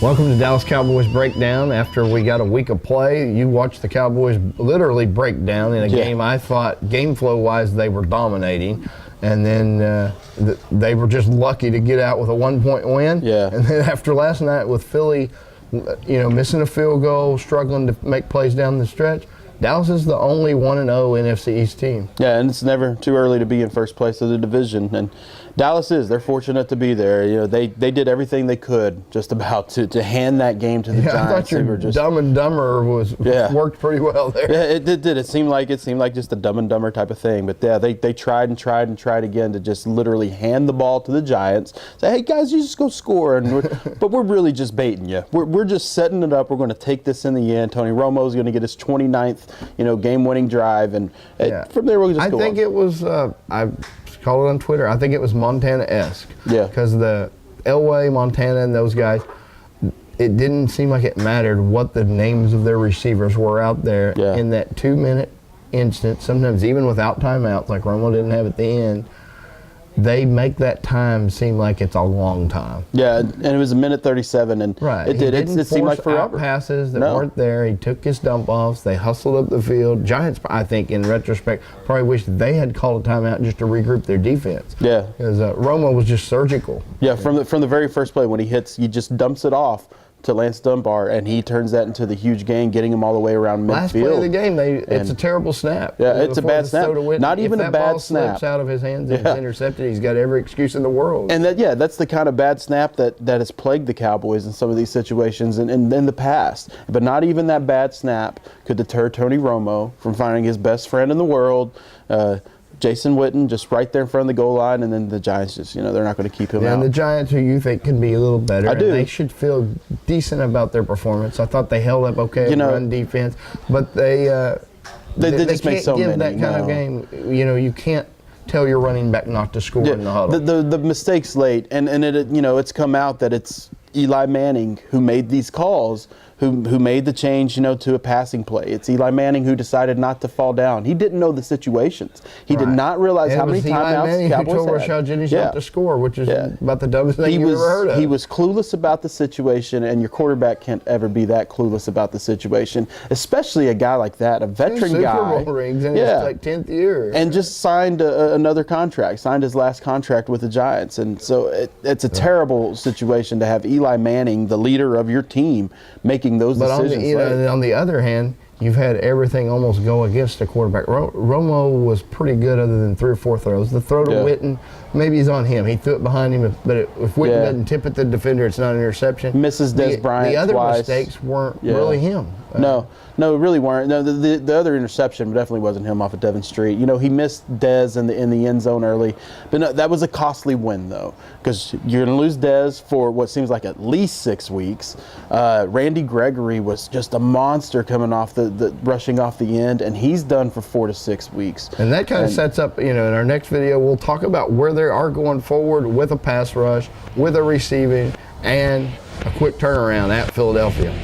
Welcome to Dallas Cowboys Breakdown. After we got a week of play, you watched the Cowboys literally break down in a game I thought, game flow-wise, they were dominating. And then they were just lucky to get out with a 1-point win. Yeah. And then after last night with Philly, missing a field goal, struggling to make plays down the stretch, Dallas is the only 1-0 NFC East team. Yeah, and it's never too early to be in first place of the division. And Dallas is. They're fortunate to be there. They did everything they could just about to hand that game to the Giants. I thought your Dumb and Dumber worked pretty well there. Yeah, it did. It seemed like just a Dumb and Dumber type of thing. But yeah, they tried and tried and tried again to just literally hand the ball to the Giants. Say, hey guys, you just go score. But we're really just baiting you. We're just setting it up. We're going to take this in the end. Tony Romo's going to get his 29th, game-winning drive, and from there we'll just go on. I think it was. I called it on Twitter. I think it was Montana-esque. Yeah. Because the Elway, Montana, and those guys, it didn't seem like it mattered what the names of their receivers were out there in that 2-minute instant. Sometimes even without timeouts, like Romo didn't have at the end. They make that time seem like it's a long time. Yeah, and it was 1:37, and it seemed like forever. Out passes that weren't there. He took his dump offs. They hustled up the field. Giants, I think, in retrospect, probably wish they had called a timeout just to regroup their defense. Yeah, because Romo was just surgical. Yeah, from the very first play when he hits, he just dumps it off to Lance Dunbar, and he turns that into the huge gain, getting him all the way around midfield. Last play of the game, it's a terrible snap. Yeah, it's a bad snap. Not even a bad snap. If that ball slips out of his hands and it's intercepted, he's got every excuse in the world. And that's the kind of bad snap that has plagued the Cowboys in some of these situations and in the past. But not even that bad snap could deter Tony Romo from finding his best friend in the world, Jason Witten, just right there in front of the goal line, and then the Giants just, they're not going to keep him out. And the Giants, who you think can be a little better, I do. They should feel decent about their performance. I thought they held up okay in run defense, but they just make so give many. That kind of game. You can't tell your running back not to score in the huddle. The mistakes late, and it's come out that it's Eli Manning who made these calls, who made the change, to a passing play. It's Eli Manning who decided not to fall down. He didn't know the situations. He did not realize how many timeouts the Cowboys told Rashad Jennings not to score, which is about the dumbest thing you've ever heard of. He was clueless about the situation, and your quarterback can't ever be that clueless about the situation, especially a guy like that, a veteran guy. Super Bowl rings in his 10th year. And just signed another contract, signed his last contract with the Giants. And so it's a terrible situation to have Eli Manning, the leader of your team, making those decisions. But on the other hand, you've had everything almost go against a quarterback. Romo was pretty good other than 3 or 4 throws. The throw to Witten, maybe he's on him. He threw it behind him, but if Witten doesn't tip it to the defender, it's not an interception. Misses Des Bryant The other twice. mistakes weren't really him. No, it really weren't. No, the other interception definitely wasn't him off of Devon Street. He missed Dez in the end zone early, but no, that was a costly win though, because you're going to lose Dez for what seems like at least 6 weeks. Randy Gregory was just a monster coming off the rushing off the end, and he's done for 4 to 6 weeks. And that kind of sets up. In our next video, we'll talk about where they are going forward with a pass rush, with a receiving, and a quick turnaround at Philadelphia.